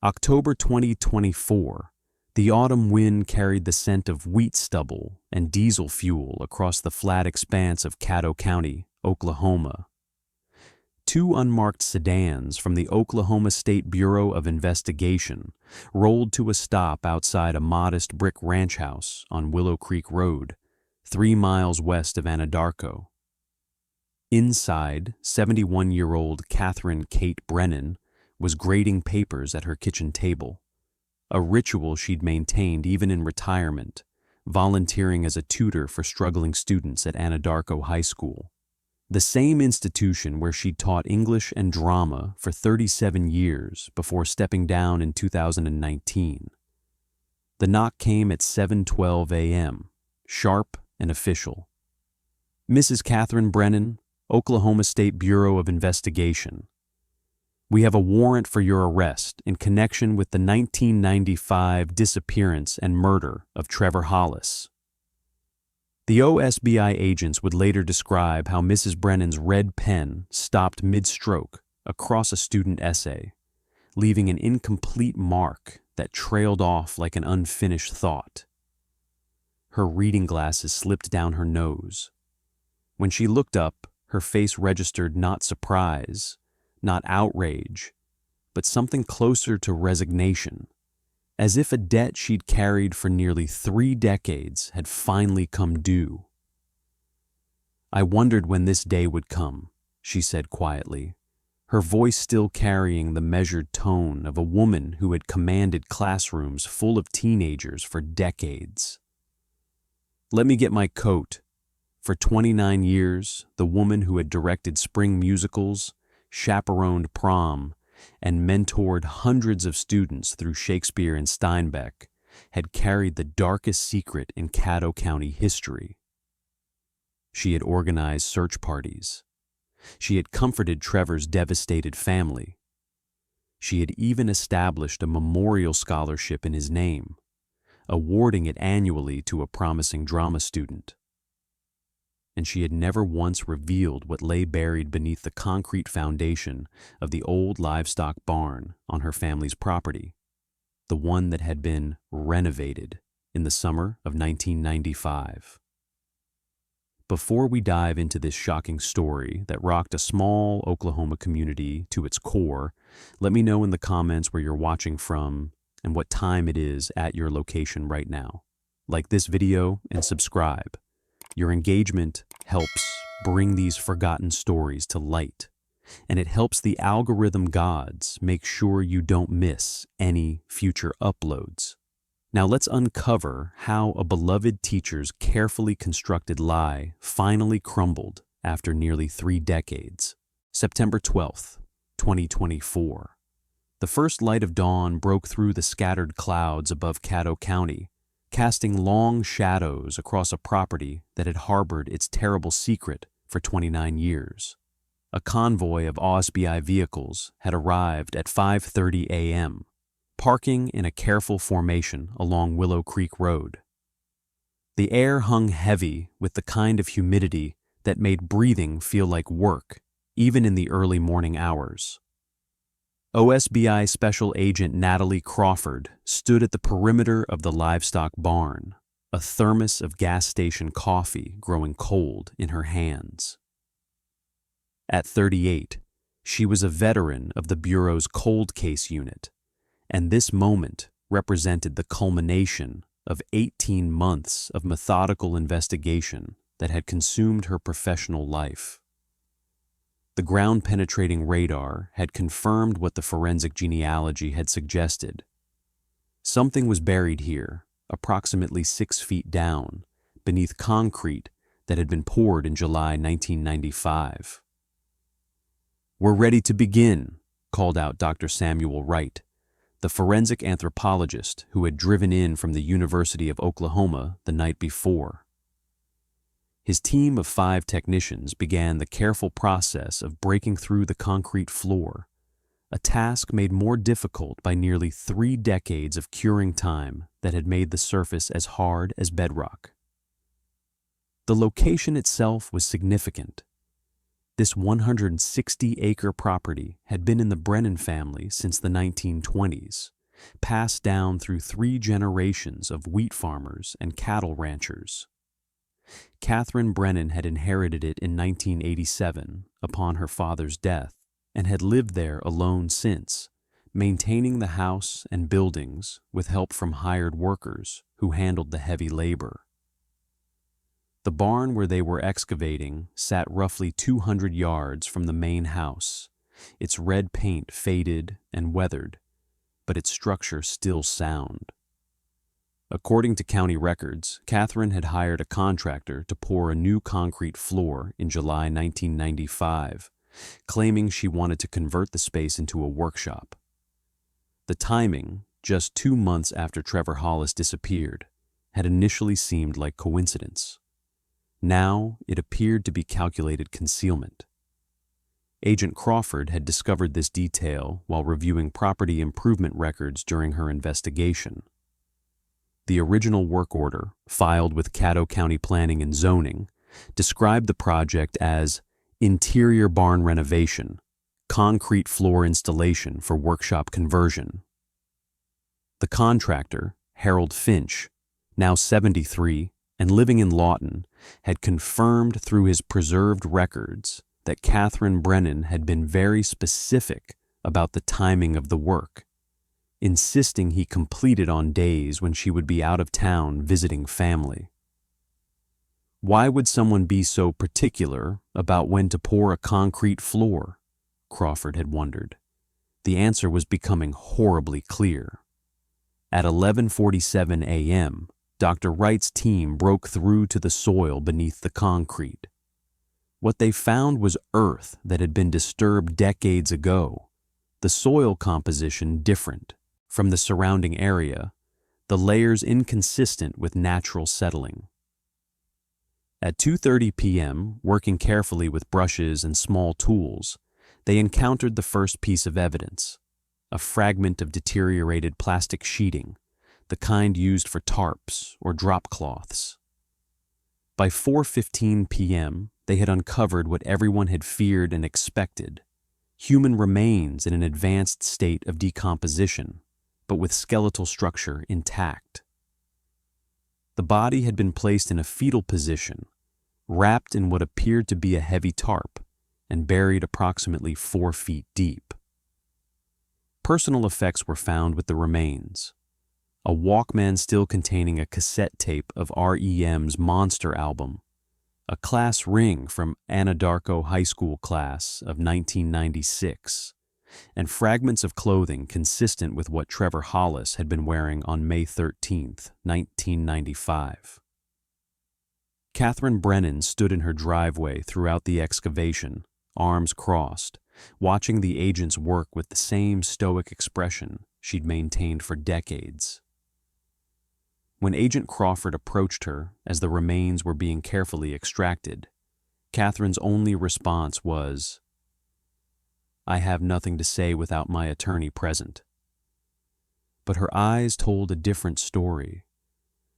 October 2024. The autumn wind carried the scent of wheat stubble and diesel fuel across the flat expanse of Caddo County, Oklahoma. Two unmarked sedans from the Oklahoma State Bureau of Investigation rolled to a stop outside a modest brick ranch house on Willow Creek Road, 3 miles west of Anadarko. Inside, 71-year-old Katherine Kate Brennan was grading papers at her kitchen table, a ritual she'd maintained even in retirement, volunteering as a tutor for struggling students at Anadarko High School, the same institution where she'd taught English and drama for 37 years before stepping down in 2019. The knock came at 7:12 a.m., sharp and official. "Mrs. Katherine Brennan, Oklahoma State Bureau of Investigation. We have a warrant for your arrest in connection with the 1995 disappearance and murder of Trevor Hollis." The OSBI agents would later describe how Mrs. Brennan's red pen stopped mid-stroke across a student essay, leaving an incomplete mark that trailed off like an unfinished thought. Her reading glasses slipped down her nose. When she looked up, her face registered not surprise, not outrage, but something closer to resignation, as if a debt she'd carried for nearly 3 decades had finally come due. "I wondered when this day would come," she said quietly, her voice still carrying the measured tone of a woman who had commanded classrooms full of teenagers for decades. "Let me get my coat." For 29 years, the woman who had directed spring musicals, chaperoned prom, and mentored hundreds of students through Shakespeare and Steinbeck had carried the darkest secret in Caddo County history. She had organized search parties. She had comforted Trevor's devastated family. She had even established a memorial scholarship in his name, awarding it annually to a promising drama student. And she had never once revealed what lay buried beneath the concrete foundation of the old livestock barn on her family's property, the one that had been renovated in the summer of 1995. Before we dive into this shocking story that rocked a small Oklahoma community to its core, let me know in the comments where you're watching from and what time it is at your location right now. Like this video and subscribe. Your engagement helps bring these forgotten stories to light, and it helps the algorithm gods make sure you don't miss any future uploads. Now let's uncover how a beloved teacher's carefully constructed lie finally crumbled after nearly 3 decades. September 12th, 2024. The first light of dawn broke through the scattered clouds above Caddo County, casting long shadows across a property that had harbored its terrible secret for 29 years. A convoy of OSBI vehicles had arrived at 5:30 a.m., parking in a careful formation along Willow Creek Road. The air hung heavy with the kind of humidity that made breathing feel like work, even in the early morning hours. OSBI Special Agent Natalie Crawford stood at the perimeter of the livestock barn, a thermos of gas station coffee growing cold in her hands. At 38, she was a veteran of the Bureau's cold case unit, and this moment represented the culmination of 18 months of methodical investigation that had consumed her professional life. The ground-penetrating radar had confirmed what the forensic genealogy had suggested. Something was buried here, approximately 6 feet down, beneath concrete that had been poured in July 1995. "We're ready to begin," called out Dr. Samuel Wright, the forensic anthropologist who had driven in from the University of Oklahoma the night before. His team of 5 technicians began the careful process of breaking through the concrete floor, a task made more difficult by nearly 3 decades of curing time that had made the surface as hard as bedrock. The location itself was significant. This 160-acre property had been in the Brennan family since the 1920s, passed down through 3 generations of wheat farmers and cattle ranchers. Katherine Brennan had inherited it in 1987 upon her father's death and had lived there alone since, maintaining the house and buildings with help from hired workers who handled the heavy labor. The barn where they were excavating sat roughly 200 yards from the main house, its red paint faded and weathered, but its structure still sound. According to county records, Katherine had hired a contractor to pour a new concrete floor in July 1995, claiming she wanted to convert the space into a workshop. The timing, just 2 months after Trevor Hollis disappeared, had initially seemed like coincidence. Now it appeared to be calculated concealment. Agent Crawford had discovered this detail while reviewing property improvement records during her investigation. The original work order, filed with Caddo County Planning and Zoning, described the project as interior barn renovation, concrete floor installation for workshop conversion. The contractor, Harold Finch, now 73 and living in Lawton, had confirmed through his preserved records that Katherine Brennan had been very specific about the timing of the work, insisting he completed on days when she would be out of town visiting family. Why would someone be so particular about when to pour a concrete floor? Crawford had wondered. The answer was becoming horribly clear. At 11:47 a.m., Dr. Wright's team broke through to the soil beneath the concrete. What they found was earth that had been disturbed decades ago, the soil composition different from the surrounding area, the layers inconsistent with natural settling. At 2:30 p.m., working carefully with brushes and small tools, they encountered the first piece of evidence, a fragment of deteriorated plastic sheeting, the kind used for tarps or drop cloths. By 4:15 p.m., they had uncovered what everyone had feared and expected: human remains in an advanced state of decomposition, but with skeletal structure intact. The body had been placed in a fetal position, wrapped in what appeared to be a heavy tarp, and buried approximately 4 feet deep. Personal effects were found with the remains: a Walkman still containing a cassette tape of REM's Monster album, a class ring from Anadarko High School class of 1996, and fragments of clothing consistent with what Trevor Hollis had been wearing on May 13, 1995. Katherine Brennan stood in her driveway throughout the excavation, arms crossed, watching the agents work with the same stoic expression she'd maintained for decades. When Agent Crawford approached her as the remains were being carefully extracted, Katherine's only response was, "I have nothing to say without my attorney present." But her eyes told a different story.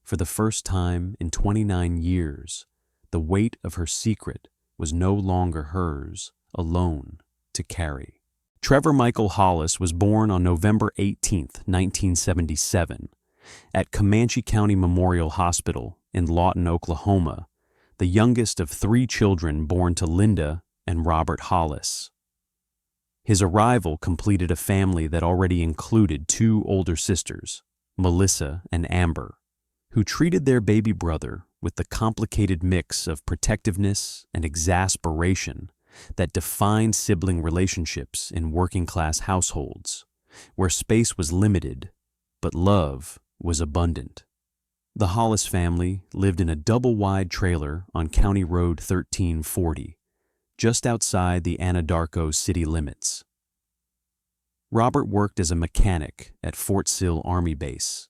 For the first time in 29 years, the weight of her secret was no longer hers alone to carry. Trevor Michael Hollis was born on November 18, 1977, at Comanche County Memorial Hospital in Lawton, Oklahoma, the youngest of 3 children born to Linda and Robert Hollis. His arrival completed a family that already included 2 older sisters, Melissa and Amber, who treated their baby brother with the complicated mix of protectiveness and exasperation that defined sibling relationships in working-class households, where space was limited, but love was abundant. The Hollis family lived in a double-wide trailer on County Road 1340, just outside the Anadarko city limits. Robert worked as a mechanic at Fort Sill Army Base,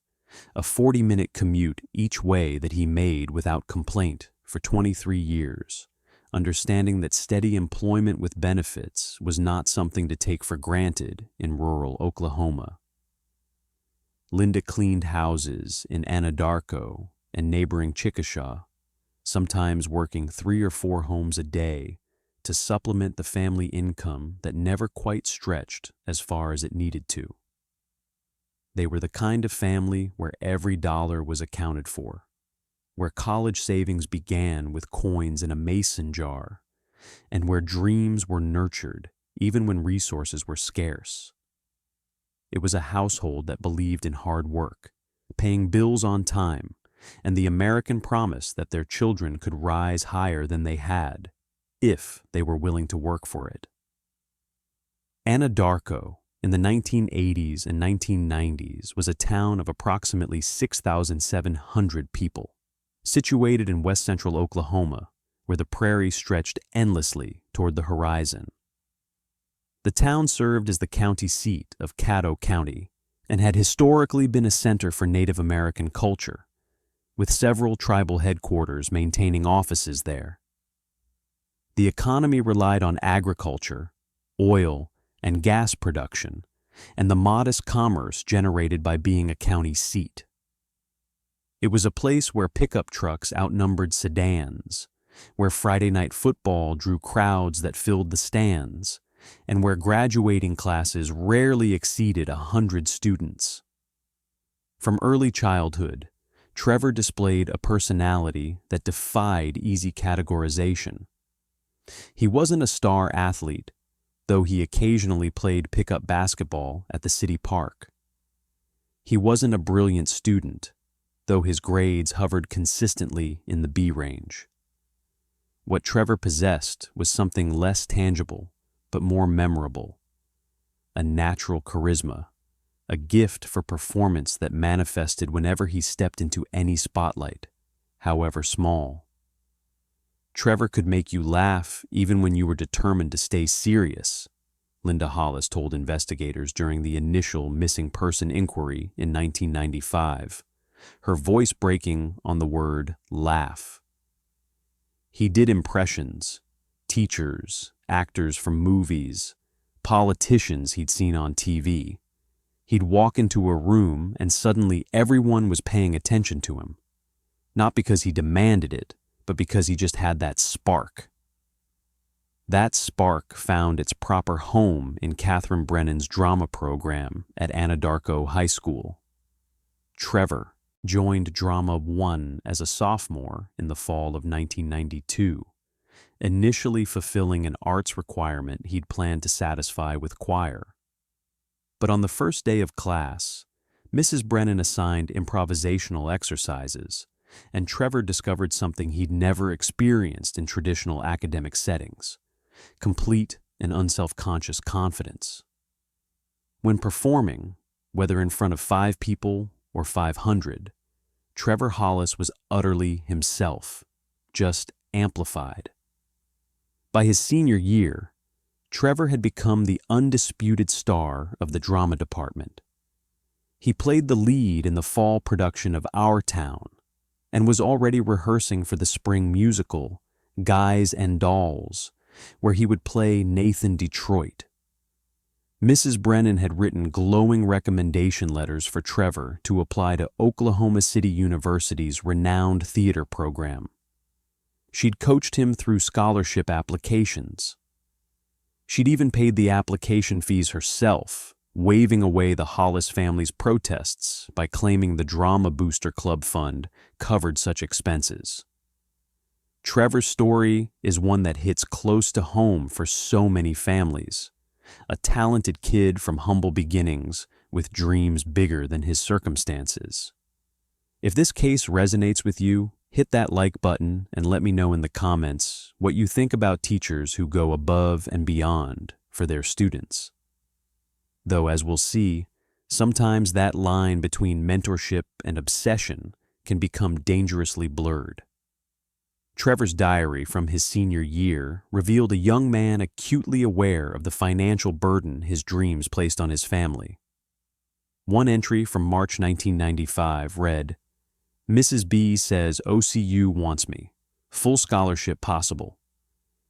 a 40-minute commute each way that he made without complaint for 23 years, understanding that steady employment with benefits was not something to take for granted in rural Oklahoma. Linda cleaned houses in Anadarko and neighboring Chickasha, sometimes working 3 or 4 homes a day to supplement the family income that never quite stretched as far as it needed to. They were the kind of family where every dollar was accounted for, where college savings began with coins in a mason jar, and where dreams were nurtured even when resources were scarce. It was a household that believed in hard work, paying bills on time, and the American promise that their children could rise higher than they had, if they were willing to work for it. Anadarko, in the 1980s and 1990s, was a town of approximately 6,700 people, situated in west-central Oklahoma, where the prairie stretched endlessly toward the horizon. The town served as the county seat of Caddo County and had historically been a center for Native American culture, with several tribal headquarters maintaining offices there. The economy relied on agriculture, oil, and gas production, and the modest commerce generated by being a county seat. It was a place where pickup trucks outnumbered sedans, where Friday night football drew crowds that filled the stands, and where graduating classes rarely exceeded 100 students. From early childhood, Trevor displayed a personality that defied easy categorization. He wasn't a star athlete, though he occasionally played pickup basketball at the city park. He wasn't a brilliant student, though his grades hovered consistently in the B range. What Trevor possessed was something less tangible, but more memorable: a natural charisma, a gift for performance that manifested whenever he stepped into any spotlight, however small. Trevor could make you laugh even when you were determined to stay serious, Linda Hollis told investigators during the initial missing person inquiry in 1995, her voice breaking on the word laugh. He did impressions, teachers, actors from movies, politicians he'd seen on TV. He'd walk into a room and suddenly everyone was paying attention to him, not because he demanded it, but because he just had that spark. That spark found its proper home in Katherine Brennan's drama program at Anadarko High School. Trevor joined Drama 1 as a sophomore in the fall of 1992, initially fulfilling an arts requirement he'd planned to satisfy with choir. But on the first day of class, Mrs. Brennan assigned improvisational exercises, and Trevor discovered something he'd never experienced in traditional academic settings: complete and unself-conscious confidence. When performing, whether in front of 5 people or 500, Trevor Hollis was utterly himself, just amplified. By his senior year, Trevor had become the undisputed star of the drama department. He played the lead in the fall production of Our Town and was already rehearsing for the spring musical, Guys and Dolls, where he would play Nathan Detroit. Mrs. Brennan had written glowing recommendation letters for Trevor to apply to Oklahoma City University's renowned theater program. She'd coached him through scholarship applications. She'd even paid the application fees herself, waving away the Hollis family's protests by claiming the Drama Booster Club Fund covered such expenses. Trevor's story is one that hits close to home for so many families. A talented kid from humble beginnings with dreams bigger than his circumstances. If this case resonates with you, hit that like button and let me know in the comments what you think about teachers who go above and beyond for their students. Though, as we'll see, sometimes that line between mentorship and obsession can become dangerously blurred. Trevor's diary from his senior year revealed a young man acutely aware of the financial burden his dreams placed on his family. One entry from March 1995 read, "Mrs. B says OCU wants me. Full scholarship possible.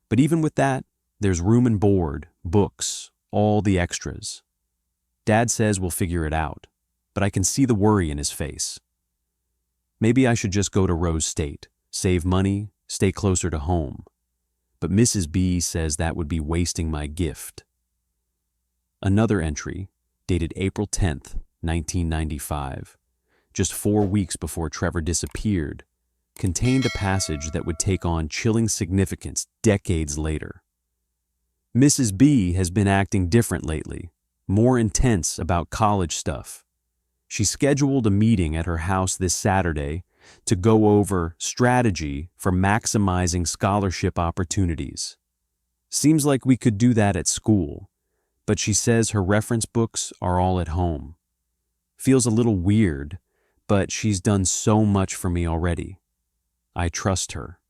But even with that, there's room and board, books, all the extras. Dad says we'll figure it out, but I can see the worry in his face. Maybe I should just go to Rose State, save money, stay closer to home. but Mrs. B says that would be wasting my gift. Another entry, dated April 10th, 1995, just 4 weeks before Trevor disappeared, contained a passage that would take on chilling significance decades later. Mrs. B has been acting different lately, more intense about college stuff. She scheduled a meeting at her house this Saturday to go over strategy for maximizing scholarship opportunities. Seems like we could do that at school, but she says her reference books are all at home. Feels a little weird, but she's done so much for me already. I trust her.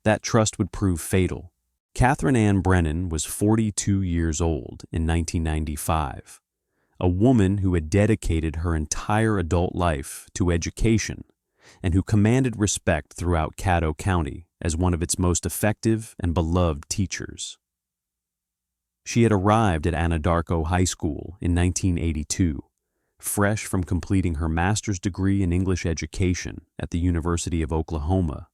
That trust would prove fatal. Katherine Brennan was 42 years old in 1995, a woman who had dedicated her entire adult life to education and who commanded respect throughout Caddo County as one of its most effective and beloved teachers. She had arrived at Anadarko High School in 1982, fresh from completing her master's degree in English education at the University of Oklahoma,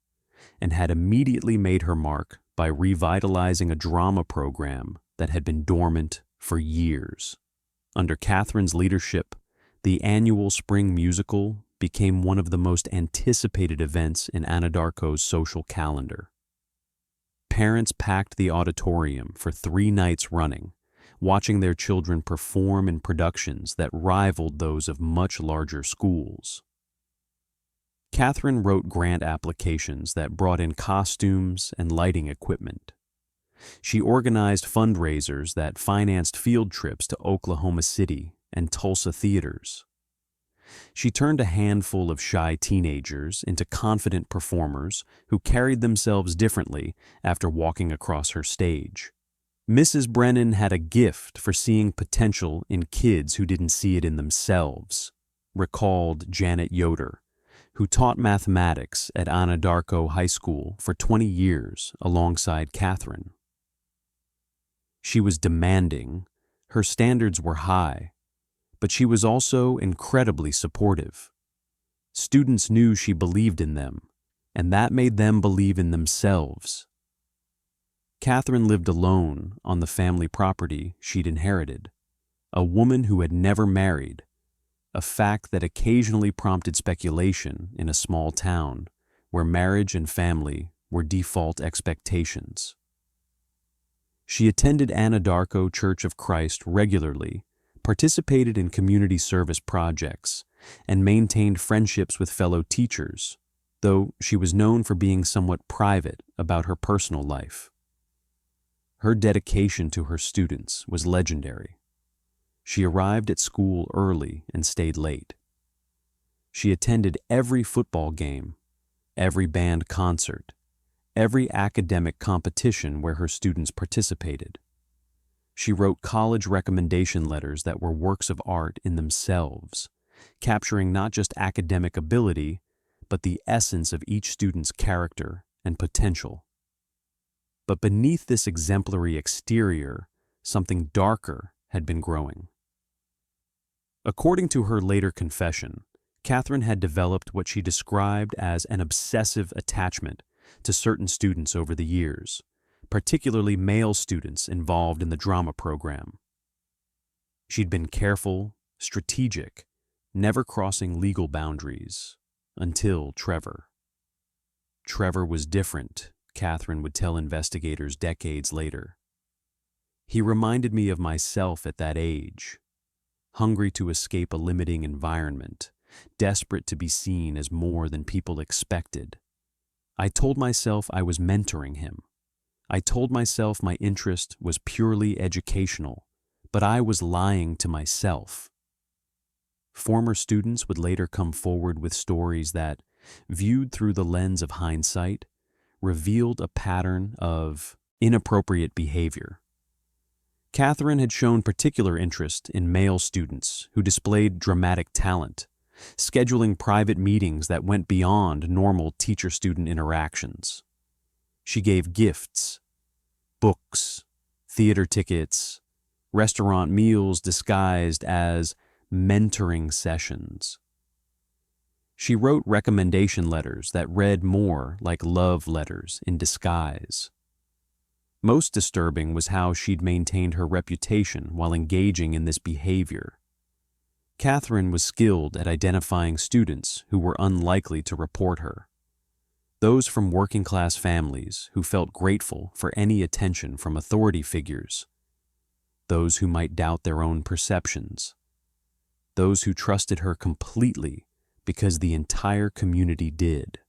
and had immediately made her mark by revitalizing a drama program that had been dormant for years. Under Katherine's leadership, the annual spring musical became one of the most anticipated events in Anadarko's social calendar. Parents packed the auditorium for 3 nights running, watching their children perform in productions that rivaled those of much larger schools. Katherine wrote grant applications that brought in costumes and lighting equipment. She organized fundraisers that financed field trips to Oklahoma City and Tulsa theaters. She turned a handful of shy teenagers into confident performers who carried themselves differently after walking across her stage. Mrs. Brennan had a gift for seeing potential in kids who didn't see it in themselves, recalled Janet Yoder, who taught mathematics at Anadarko High School for 20 years alongside Katherine. She was demanding, her standards were high, but she was also incredibly supportive. Students knew she believed in them, and that made them believe in themselves. Katherine lived alone on the family property she'd inherited, a woman who had never married, a fact that occasionally prompted speculation in a small town where marriage and family were default expectations. She attended Anadarko Church of Christ regularly, participated in community service projects, and maintained friendships with fellow teachers, though she was known for being somewhat private about her personal life. Her dedication to her students was legendary. She arrived at school early and stayed late. She attended every football game, every band concert, every academic competition where her students participated. She wrote college recommendation letters that were works of art in themselves, capturing not just academic ability, but the essence of each student's character and potential. But beneath this exemplary exterior, something darker had been growing. According to her later confession, Katherine had developed what she described as an obsessive attachment to certain students over the years, particularly male students involved in the drama program. She'd been careful, strategic, never crossing legal boundaries, until Trevor. Trevor was different, Katherine would tell investigators decades later. He reminded me of myself at that age, hungry to escape a limiting environment, desperate to be seen as more than people expected. I told myself I was mentoring him. I told myself my interest was purely educational, but I was lying to myself. Former students would later come forward with stories that, viewed through the lens of hindsight, revealed a pattern of inappropriate behavior. Katherine had shown particular interest in male students who displayed dramatic talent, scheduling private meetings that went beyond normal teacher-student interactions. She gave gifts, books, theater tickets, restaurant meals disguised as mentoring sessions. She wrote recommendation letters that read more like love letters in disguise. Most disturbing was how she'd maintained her reputation while engaging in this behavior. Katherine was skilled at identifying students who were unlikely to report her. Those from working-class families who felt grateful for any attention from authority figures. Those who might doubt their own perceptions. Those who trusted her completely because the entire community did.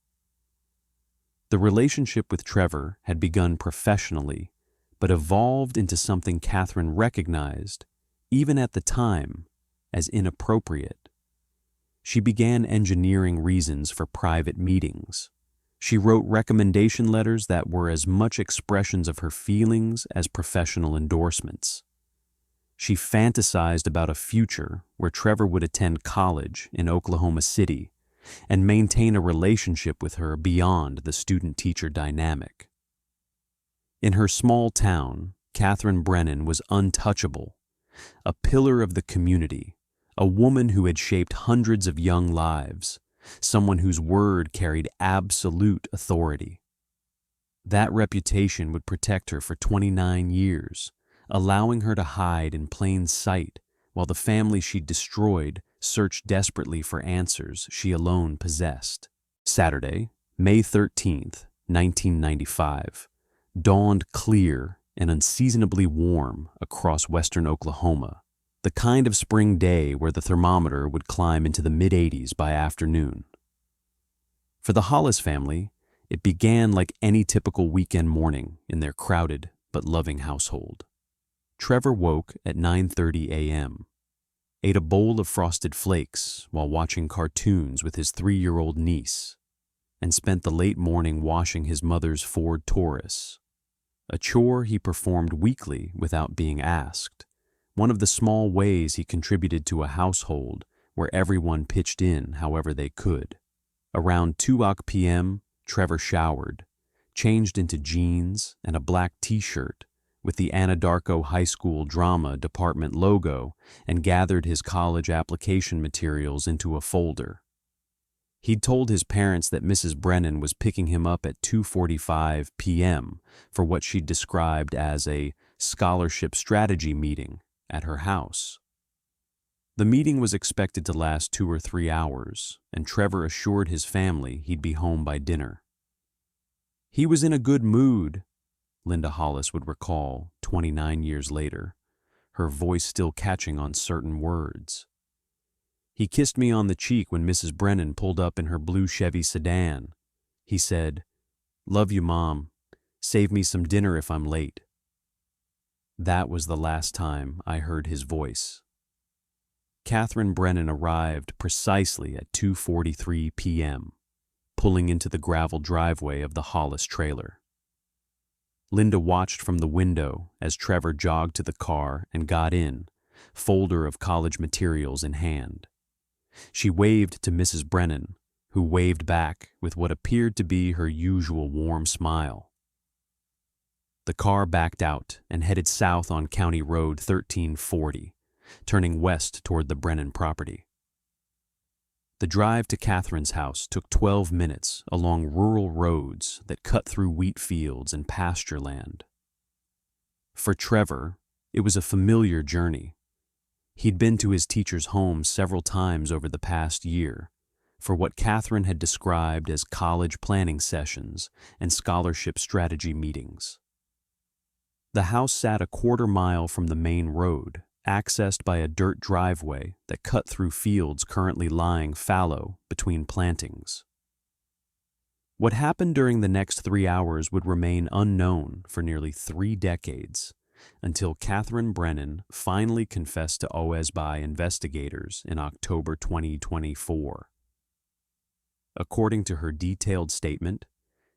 The relationship with Trevor had begun professionally, but evolved into something Katherine recognized, even at the time, as inappropriate. She began engineering reasons for private meetings. She wrote recommendation letters that were as much expressions of her feelings as professional endorsements. She fantasized about a future where Trevor would attend college in Oklahoma City and maintain a relationship with her beyond the student-teacher dynamic. In her small town, Katherine Brennan was untouchable, a pillar of the community, a woman who had shaped hundreds of young lives, someone whose word carried absolute authority. That reputation would protect her for 29 years, allowing her to hide in plain sight while the family she'd destroyed searched desperately for answers she alone possessed. Saturday, May 13th, 1995, dawned clear and unseasonably warm across western Oklahoma, the kind of spring day where the thermometer would climb into the mid-80s by afternoon. For the Hollis family, it began like any typical weekend morning in their crowded but loving household. Trevor woke at 9:30 a.m., ate a bowl of Frosted Flakes while watching cartoons with his 3-year-old niece, and spent the late morning washing his mother's Ford Taurus, a chore he performed weekly without being asked, one of the small ways he contributed to a household where everyone pitched in however they could. Around 2 p.m., Trevor showered, changed into jeans and a black t-shirt with the Anadarko High School Drama Department logo, and gathered his college application materials into a folder. He'd told his parents that Mrs. Brennan was picking him up at 2:45 p.m. for what she'd described as a scholarship strategy meeting at her house. The meeting was expected to last 2 or 3 hours, and Trevor assured his family he'd be home by dinner. He was in a good mood, Linda Hollis would recall 29 years later, her voice still catching on certain words. He kissed me on the cheek when Mrs. Brennan pulled up in her blue Chevy sedan. He said, "Love you, Mom. Save me some dinner if I'm late." That was the last time I heard his voice. Katherine Brennan arrived precisely at 2:43 p.m., pulling into the gravel driveway of the Hollis trailer. Linda watched from the window as Trevor jogged to the car and got in, folder of college materials in hand. She waved to Mrs. Brennan, who waved back with what appeared to be her usual warm smile. The car backed out and headed south on County Road 1340, turning west toward the Brennan property. The drive to Katherine's house took 12 minutes along rural roads that cut through wheat fields and pasture land. For Trevor, it was a familiar journey. He'd been to his teacher's home several times over the past year for what Katherine had described as college planning sessions and scholarship strategy meetings. The house sat a quarter-mile from the main road, accessed by a dirt driveway that cut through fields currently lying fallow between plantings. What happened during the next 3 hours would remain unknown for nearly 3 decades, until Katherine Brennan finally confessed to OSBI investigators in October 2024. According to her detailed statement,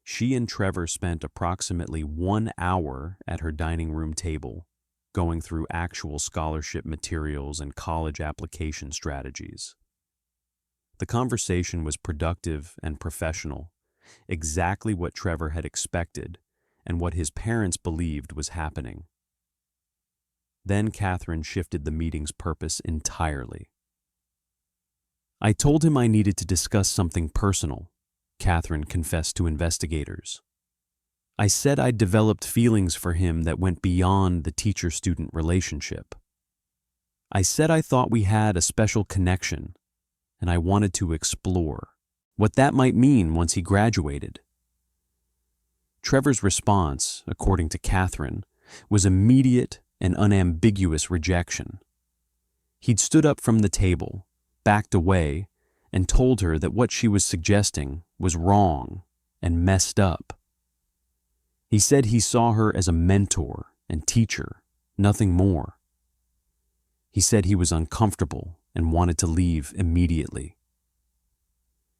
she and Trevor spent approximately 1 hour at her dining room table, going through actual scholarship materials and college application strategies. The conversation was productive and professional, exactly what Trevor had expected and what his parents believed was happening. Then Katherine shifted the meeting's purpose entirely. "I told him I needed to discuss something personal," Katherine confessed to investigators. I said I'd developed feelings for him that went beyond the teacher-student relationship. I said I thought we had a special connection, and I wanted to explore what that might mean once he graduated. Trevor's response, according to Katherine, was immediate and unambiguous rejection. He'd stood up from the table, backed away, and told her that what she was suggesting was wrong and messed up. He said he saw her as a mentor and teacher, nothing more. He said he was uncomfortable and wanted to leave immediately.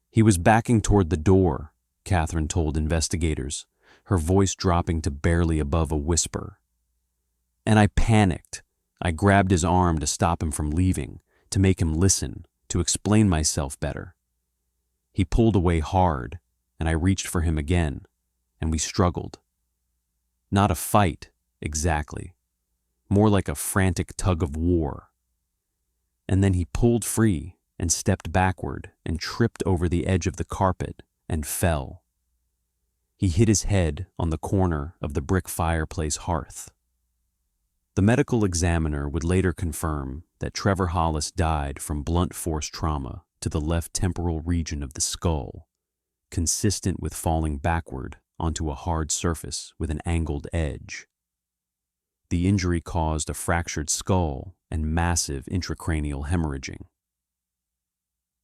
He was backing toward the door, Katherine told investigators, her voice dropping to barely above a whisper. And I panicked. I grabbed his arm to stop him from leaving, to make him listen, to explain myself better. He pulled away hard, and I reached for him again, and we struggled. Not a fight, exactly. More like a frantic tug of war. And then he pulled free and stepped backward and tripped over the edge of the carpet and fell. He hit his head on the corner of the brick fireplace hearth. The medical examiner would later confirm that Trevor Hollis died from blunt force trauma to the left temporal region of the skull, consistent with falling backward onto a hard surface with an angled edge. The injury caused a fractured skull and massive intracranial hemorrhaging.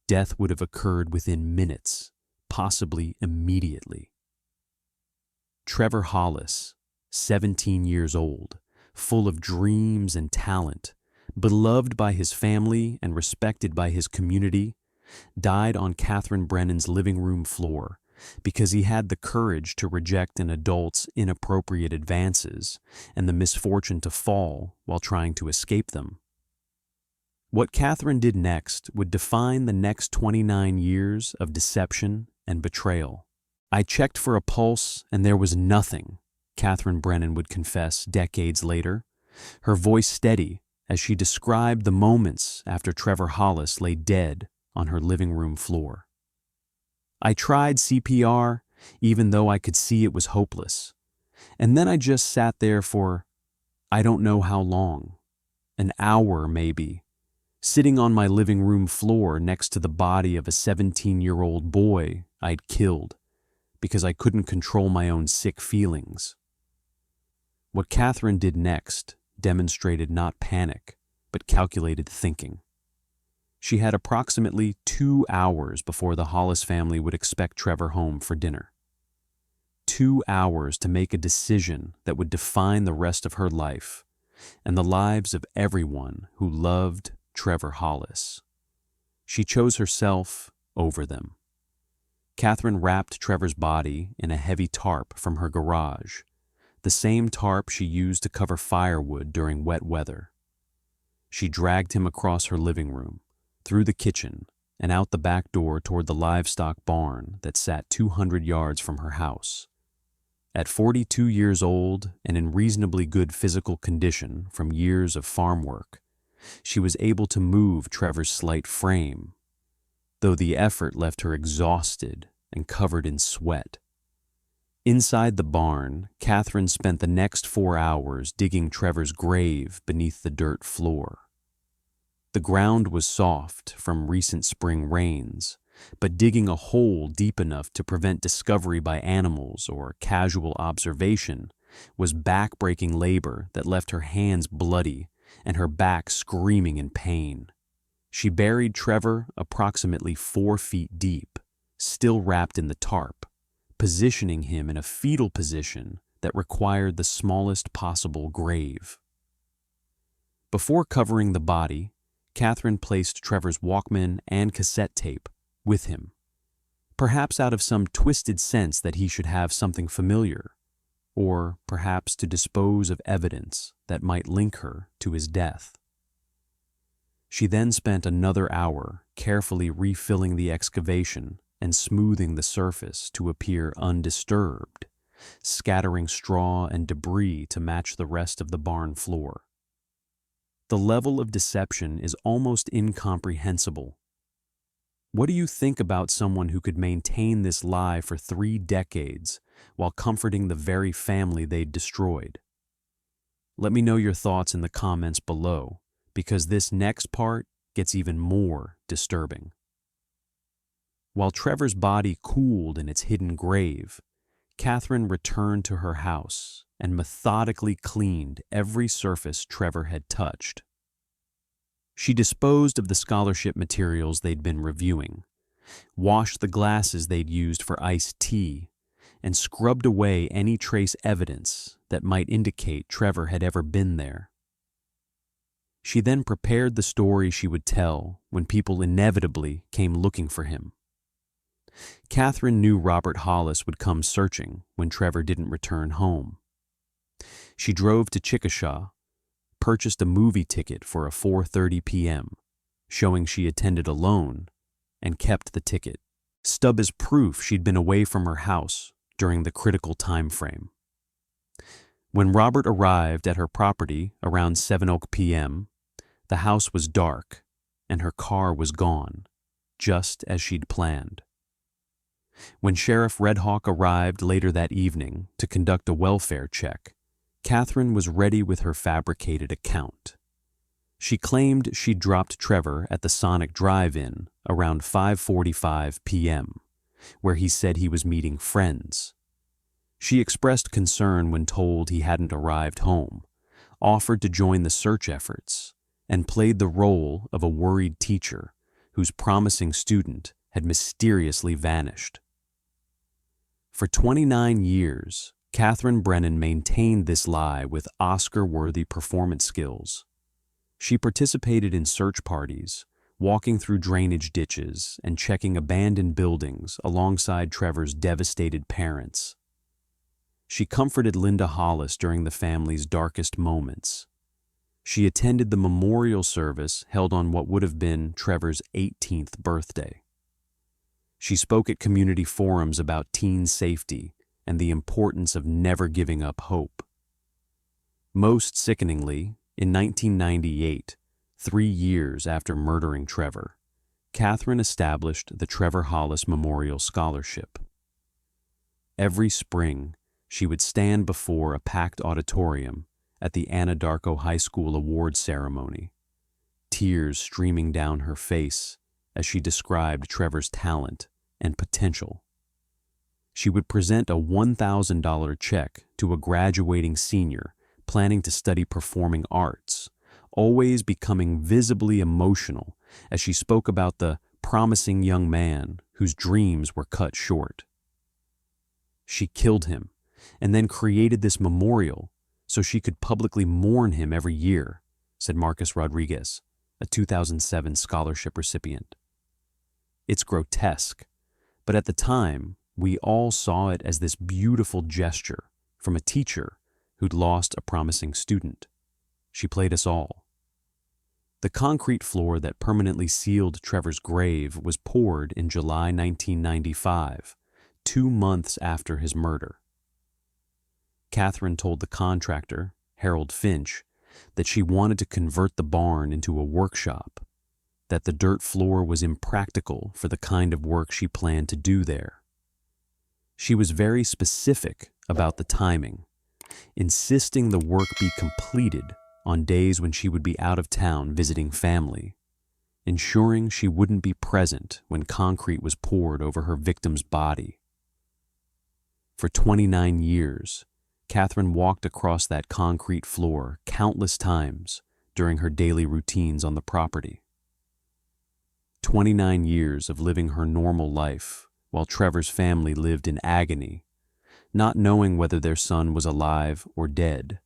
Death would have occurred within minutes, possibly immediately. Trevor Hollis, 17 years old, full of dreams and talent, beloved by his family and respected by his community, died on Katherine Brennan's living room floor because he had the courage to reject an adult's inappropriate advances and the misfortune to fall while trying to escape them. What Katherine did next would define the next 29 years of deception and betrayal. I checked for a pulse and there was nothing, Katherine Brennan would confess decades later, her voice steady as she described the moments after Trevor Hollis lay dead on her living room floor. I tried CPR, even though I could see it was hopeless. And then I just sat there for, I don't know how long, an hour maybe, sitting on my living room floor next to the body of a 17-year-old boy I'd killed because I couldn't control my own sick feelings. What Katherine did next demonstrated not panic, but calculated thinking. She had approximately 2 hours before the Hollis family would expect Trevor home for dinner. 2 hours to make a decision that would define the rest of her life and the lives of everyone who loved Trevor Hollis. She chose herself over them. Katherine wrapped Trevor's body in a heavy tarp from her garage, the same tarp she used to cover firewood during wet weather. She dragged him across her living room, through the kitchen, and out the back door toward the livestock barn that sat 200 yards from her house. At 42 years old and in reasonably good physical condition from years of farm work, she was able to move Trevor's slight frame, though the effort left her exhausted and covered in sweat. Inside the barn, Katherine spent the next 4 hours digging Trevor's grave beneath the dirt floor. The ground was soft from recent spring rains, but digging a hole deep enough to prevent discovery by animals or casual observation was back-breaking labor that left her hands bloody and her back screaming in pain. She buried Trevor approximately 4 feet deep, still wrapped in the tarp, positioning him in a fetal position that required the smallest possible grave. Before covering the body, Katherine placed Trevor's Walkman and cassette tape with him, perhaps out of some twisted sense that he should have something familiar, or perhaps to dispose of evidence that might link her to his death. She then spent another hour carefully refilling the excavation and smoothing the surface to appear undisturbed, scattering straw and debris to match the rest of the barn floor. The level of deception is almost incomprehensible. What do you think about someone who could maintain this lie for 3 decades while comforting the very family they'd destroyed? Let me know your thoughts in the comments below, because this next part gets even more disturbing. While Trevor's body cooled in its hidden grave, Katherine returned to her house and methodically cleaned every surface Trevor had touched. She disposed of the scholarship materials they'd been reviewing, washed the glasses they'd used for iced tea, and scrubbed away any trace evidence that might indicate Trevor had ever been there. She then prepared the story she would tell when people inevitably came looking for him. Katherine knew Robert Hollis would come searching when Trevor didn't return home. She drove to Chickasha, purchased a movie ticket for a 4:30 p.m., showing she attended alone, and kept the ticket, stub as proof she'd been away from her house during the critical time frame. When Robert arrived at her property around 7 p.m., the house was dark and her car was gone, just as she'd planned. When Sheriff Red Hawk arrived later that evening to conduct a welfare check, Katherine was ready with her fabricated account. She claimed she'd dropped Trevor at the Sonic Drive-In around 5:45 p.m., where he said he was meeting friends. She expressed concern when told he hadn't arrived home, offered to join the search efforts, and played the role of a worried teacher whose promising student had mysteriously vanished. For 29 years, Katherine Brennan maintained this lie with Oscar-worthy performance skills. She participated in search parties, walking through drainage ditches and checking abandoned buildings alongside Trevor's devastated parents. She comforted Linda Hollis during the family's darkest moments. She attended the memorial service held on what would have been Trevor's 18th birthday. She spoke at community forums about teen safety and the importance of never giving up hope. Most sickeningly, in 1998, 3 years after murdering Trevor, Katherine established the Trevor Hollis Memorial Scholarship. Every spring, she would stand before a packed auditorium at the Anadarko High School awards ceremony, tears streaming down her face as she described Trevor's talent and potential. She would present a $1,000 check to a graduating senior planning to study performing arts, always becoming visibly emotional as she spoke about the promising young man whose dreams were cut short. She killed him and then created this memorial so she could publicly mourn him every year, said Marcus Rodriguez, a 2007 scholarship recipient. It's grotesque, but at the time, we all saw it as this beautiful gesture from a teacher who'd lost a promising student. She played us all. The concrete floor that permanently sealed Trevor's grave was poured in July 1995, 2 months after his murder. Katherine told the contractor, Harold Finch, that she wanted to convert the barn into a workshop, that the dirt floor was impractical for the kind of work she planned to do there. She was very specific about the timing, insisting the work be completed on days when she would be out of town visiting family, ensuring she wouldn't be present when concrete was poured over her victim's body. For 29 years, Katherine walked across that concrete floor countless times during her daily routines on the property. 29 years of living her normal life while Trevor's family lived in agony, not knowing whether their son was alive or dead,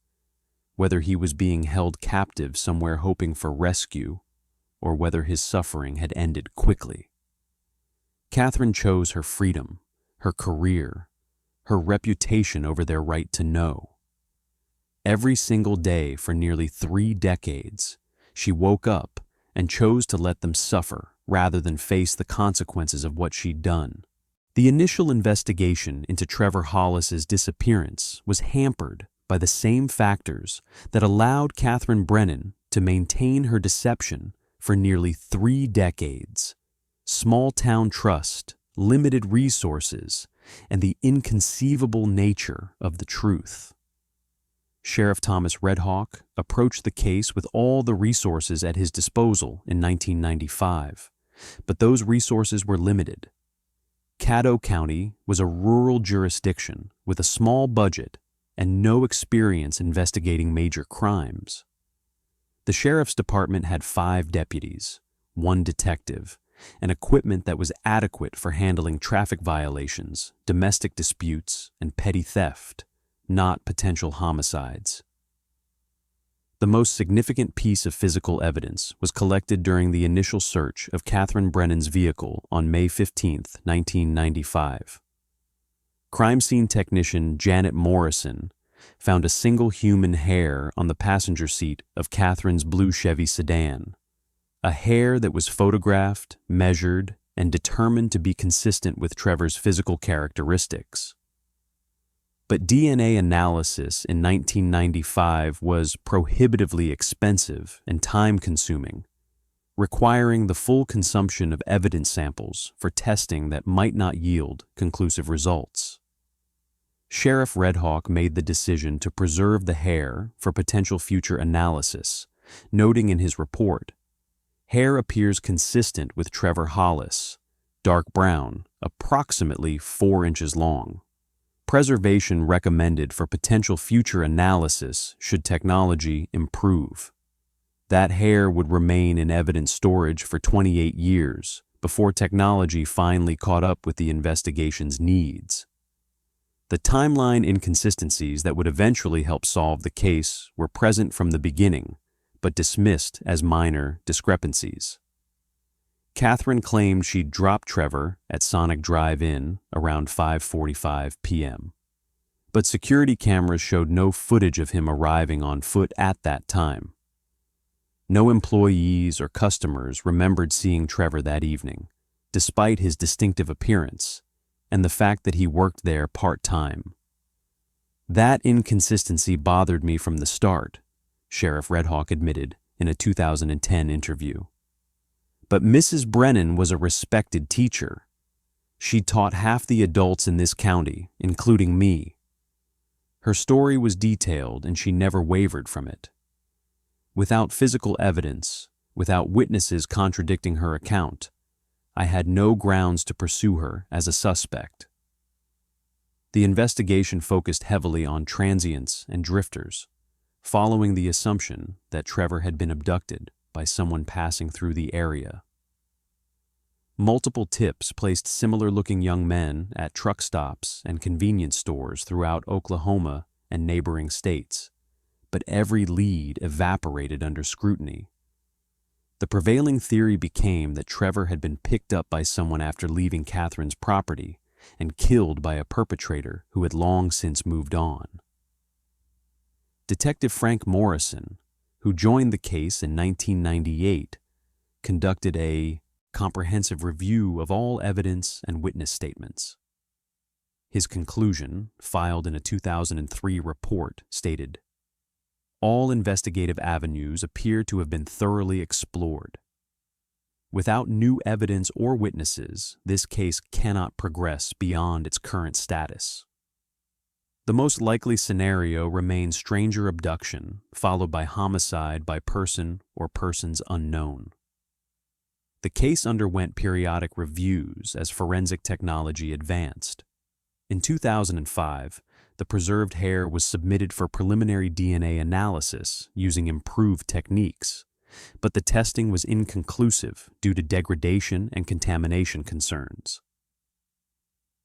whether he was being held captive somewhere hoping for rescue, or whether his suffering had ended quickly. Katherine chose her freedom, her career, her reputation over their right to know. Every single day for nearly 3 decades, she woke up and chose to let them suffer rather than face the consequences of what she'd done. The initial investigation into Trevor Hollis's disappearance was hampered by the same factors that allowed Katherine Brennan to maintain her deception for nearly 3 decades: small-town trust, limited resources, and the inconceivable nature of the truth. Sheriff Thomas Redhawk approached the case with all the resources at his disposal in 1995, but those resources were limited. Caddo County was a rural jurisdiction with a small budget and no experience investigating major crimes. The sheriff's department had 5 deputies, 1 detective, and equipment that was adequate for handling traffic violations, domestic disputes, and petty theft, not potential homicides. The most significant piece of physical evidence was collected during the initial search of Katherine Brennan's vehicle on May 15, 1995. Crime scene technician Janet Morrison found a single human hair on the passenger seat of Katherine's blue Chevy sedan, a hair that was photographed, measured, and determined to be consistent with Trevor's physical characteristics. But DNA analysis in 1995 was prohibitively expensive and time-consuming, requiring the full consumption of evidence samples for testing that might not yield conclusive results. Sheriff Redhawk made the decision to preserve the hair for potential future analysis, noting in his report, "Hair appears consistent with Trevor Hollis, dark brown, approximately 4 inches long. Preservation recommended for potential future analysis should technology improve." That hair would remain in evidence storage for 28 years before technology finally caught up with the investigation's needs. The timeline inconsistencies that would eventually help solve the case were present from the beginning, but dismissed as minor discrepancies. Katherine claimed she'd dropped Trevor at Sonic Drive-In around 5:45 p.m., but security cameras showed no footage of him arriving on foot at that time. No employees or customers remembered seeing Trevor that evening, despite his distinctive appearance and the fact that he worked there part-time. That inconsistency bothered me from the start, Sheriff Redhawk admitted in a 2010 interview. But Mrs. Brennan was a respected teacher. She taught half the adults in this county, including me. Her story was detailed and she never wavered from it. Without physical evidence, without witnesses contradicting her account, I had no grounds to pursue her as a suspect. The investigation focused heavily on transients and drifters, following the assumption that Trevor had been abducted by someone passing through the area. Multiple tips placed similar-looking young men at truck stops and convenience stores throughout Oklahoma and neighboring states, but every lead evaporated under scrutiny. The prevailing theory became that Trevor had been picked up by someone after leaving Katherine's property and killed by a perpetrator who had long since moved on. Detective Frank Morrison, who joined the case in 1998, conducted a comprehensive review of all evidence and witness statements. His conclusion, filed in a 2003 report, stated, "All investigative avenues appear to have been thoroughly explored. Without new evidence or witnesses, this case cannot progress beyond its current status." The most likely scenario remains stranger abduction, followed by homicide by person or persons unknown. The case underwent periodic reviews as forensic technology advanced. In 2005, the preserved hair was submitted for preliminary DNA analysis using improved techniques, but the testing was inconclusive due to degradation and contamination concerns.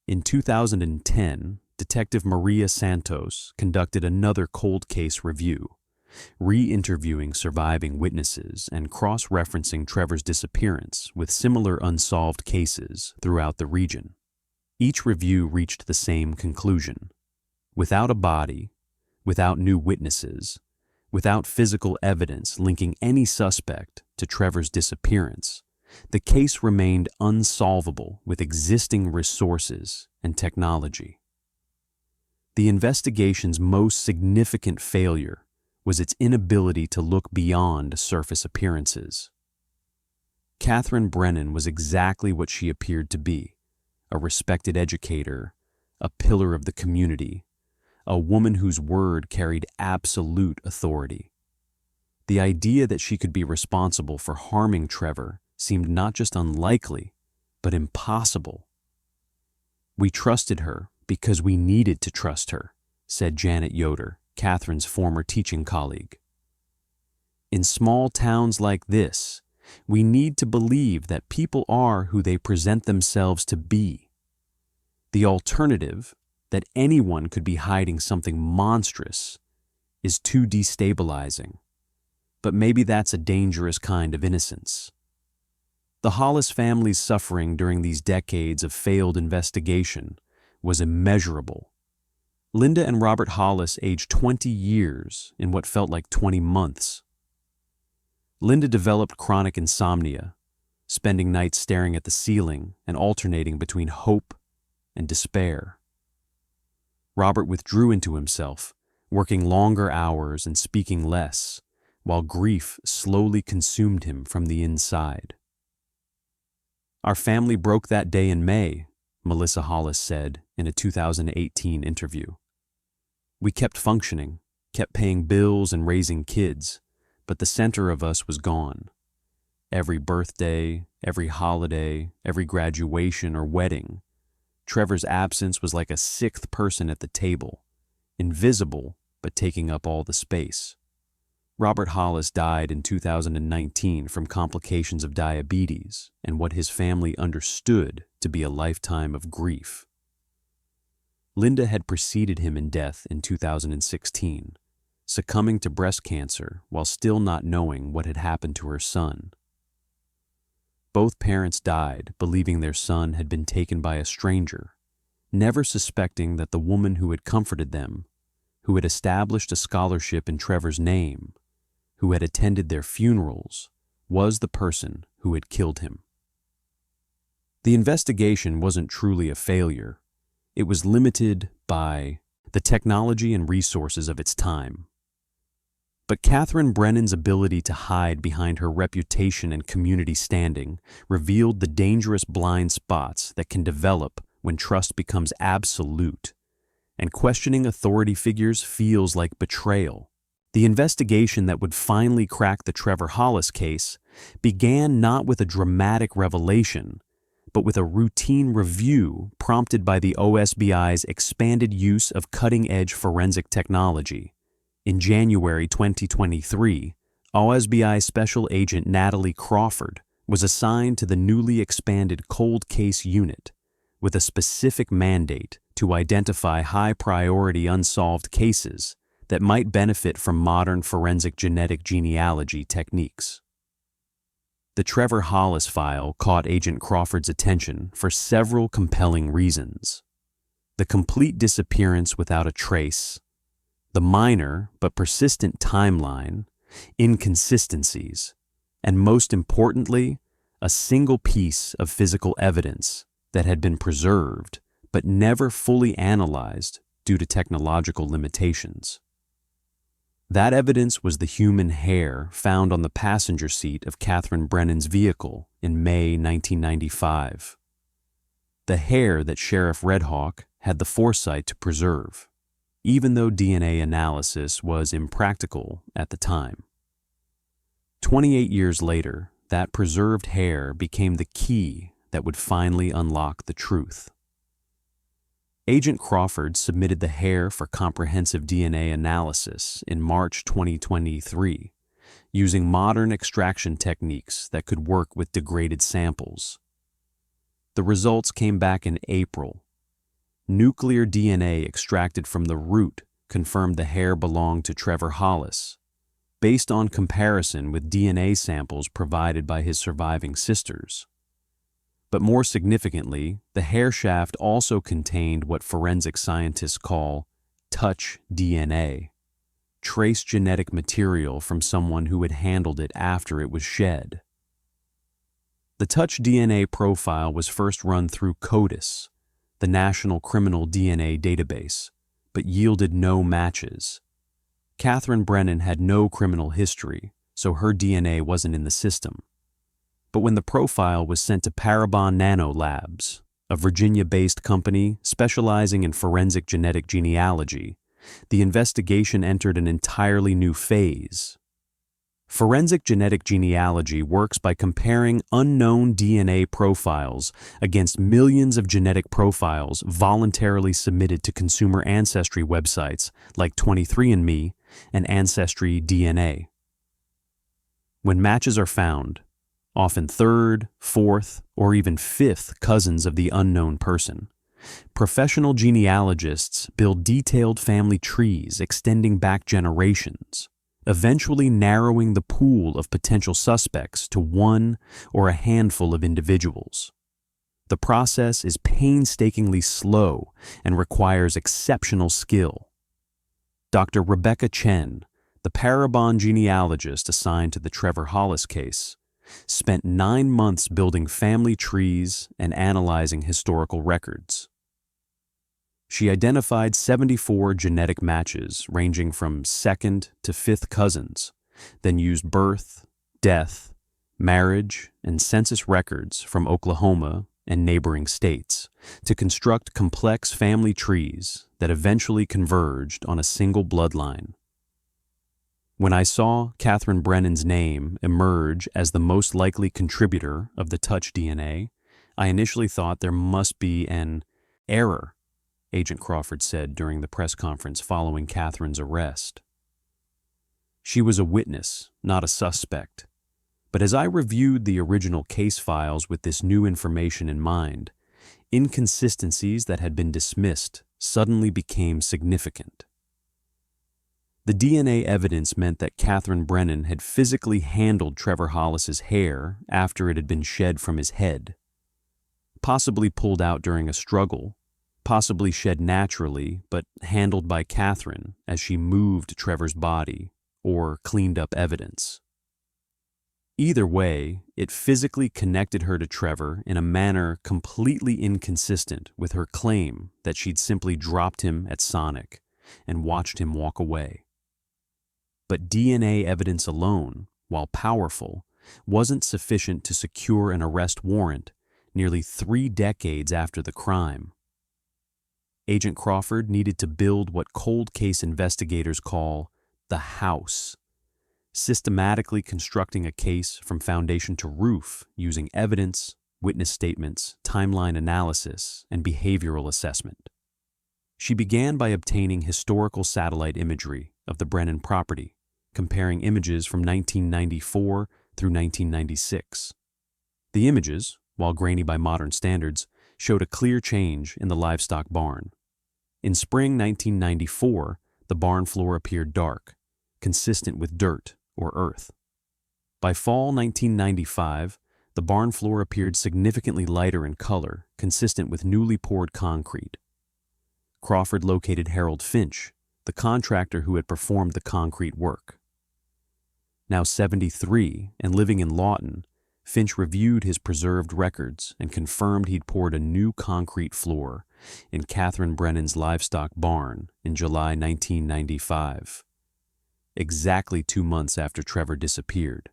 In 2010, Detective Maria Santos conducted another cold case review, re-interviewing surviving witnesses and cross-referencing Trevor's disappearance with similar unsolved cases throughout the region. Each review reached the same conclusion. Without a body, without new witnesses, without physical evidence linking any suspect to Trevor's disappearance, the case remained unsolvable with existing resources and technology. The investigation's most significant failure was its inability to look beyond surface appearances. Katherine Brennan was exactly what she appeared to be: a respected educator, a pillar of the community, a woman whose word carried absolute authority. The idea that she could be responsible for harming Trevor seemed not just unlikely, but impossible. "We trusted her because we needed to trust her," said Janet Yoder, Katherine's former teaching colleague. "In small towns like this, we need to believe that people are who they present themselves to be. The alternative, that anyone could be hiding something monstrous, is too destabilizing. But maybe that's a dangerous kind of innocence." The Hollis family's suffering during these decades of failed investigation was immeasurable. Linda and Robert Hollis aged 20 years in what felt like 20 months. Linda developed chronic insomnia, spending nights staring at the ceiling and alternating between hope and despair. Robert withdrew into himself, working longer hours and speaking less, while grief slowly consumed him from the inside. "Our family broke that day in May," Melissa Hollis said in a 2018 interview. "We kept functioning, kept paying bills and raising kids, but the center of us was gone. Every birthday, every holiday, every graduation or wedding, Trevor's absence was like a sixth person at the table, invisible but taking up all the space." Robert Hollis died in 2019 from complications of diabetes and what his family understood to be a lifetime of grief. Linda had preceded him in death in 2016, succumbing to breast cancer while still not knowing what had happened to her son. Both parents died believing their son had been taken by a stranger, never suspecting that the woman who had comforted them, who had established a scholarship in Trevor's name, who had attended their funerals, was the person who had killed him. The investigation wasn't truly a failure. It was limited by the technology and resources of its time. But Katherine Brennan's ability to hide behind her reputation and community standing revealed the dangerous blind spots that can develop when trust becomes absolute, and questioning authority figures feels like betrayal. The investigation that would finally crack the Trevor Hollis case began not with a dramatic revelation, but with a routine review prompted by the OSBI's expanded use of cutting-edge forensic technology. In January 2023, OSBI Special Agent Natalie Crawford was assigned to the newly expanded Cold Case Unit with a specific mandate to identify high-priority unsolved cases that might benefit from modern forensic genetic genealogy techniques. The Trevor Hollis file caught Agent Crawford's attention for several compelling reasons: the complete disappearance without a trace, the minor but persistent timeline, inconsistencies, and most importantly, a single piece of physical evidence that had been preserved but never fully analyzed due to technological limitations. That evidence was the human hair found on the passenger seat of Katherine Brennan's vehicle in May 1995. The hair that Sheriff Redhawk had the foresight to preserve, even though DNA analysis was impractical at the time. 28 years later, that preserved hair became the key that would finally unlock the truth. Agent Crawford submitted the hair for comprehensive DNA analysis in March 2023, using modern extraction techniques that could work with degraded samples. The results came back in April. Nuclear DNA extracted from the root confirmed the hair belonged to Trevor Hollis, based on comparison with DNA samples provided by his surviving sisters. But more significantly, the hair shaft also contained what forensic scientists call touch DNA, trace genetic material from someone who had handled it after it was shed. The touch DNA profile was first run through CODIS, the National Criminal DNA Database, but yielded no matches. Katherine Brennan had no criminal history, so her DNA wasn't in the system. But when the profile was sent to Parabon Nano Labs, a Virginia-based company specializing in forensic genetic genealogy, the investigation entered an entirely new phase. Forensic genetic genealogy works by comparing unknown DNA profiles against millions of genetic profiles voluntarily submitted to consumer ancestry websites like 23andMe and Ancestry DNA. When matches are found, often third, fourth, or even fifth cousins of the unknown person, professional genealogists build detailed family trees extending back generations, eventually narrowing the pool of potential suspects to one or a handful of individuals. The process is painstakingly slow and requires exceptional skill. Dr. Rebecca Chen, the Parabon genealogist assigned to the Trevor Hollis case, spent 9 months building family trees and analyzing historical records. She identified 74 genetic matches ranging from second to fifth cousins, then used birth, death, marriage, and census records from Oklahoma and neighboring states to construct complex family trees that eventually converged on a single bloodline. When I saw Katherine Brennan's name emerge as the most likely contributor of the touch DNA, I initially thought there must be an error, Agent Crawford said during the press conference following Katherine's arrest. She was a witness, not a suspect. But as I reviewed the original case files with this new information in mind, inconsistencies that had been dismissed suddenly became significant. The DNA evidence meant that Katherine Brennan had physically handled Trevor Hollis's hair after it had been shed from his head, possibly pulled out during a struggle, possibly shed naturally, but handled by Katherine as she moved Trevor's body or cleaned up evidence. Either way, it physically connected her to Trevor in a manner completely inconsistent with her claim that she'd simply dropped him at Sonic and watched him walk away. But DNA evidence alone, while powerful, wasn't sufficient to secure an arrest warrant nearly 3 decades after the crime. Agent Crawford needed to build what cold case investigators call the house, systematically constructing a case from foundation to roof using evidence, witness statements, timeline analysis, and behavioral assessment. She began by obtaining historical satellite imagery of the Brennan property, comparing images from 1994 through 1996. The images, while grainy by modern standards, showed a clear change in the livestock barn. In spring 1994, the barn floor appeared dark, consistent with dirt or earth. By fall 1995, the barn floor appeared significantly lighter in color, consistent with newly poured concrete. Crawford located Harold Finch, the contractor who had performed the concrete work. Now 73 and living in Lawton, Finch reviewed his preserved records and confirmed he'd poured a new concrete floor in Katherine Brennan's livestock barn in July 1995, exactly 2 months after Trevor disappeared.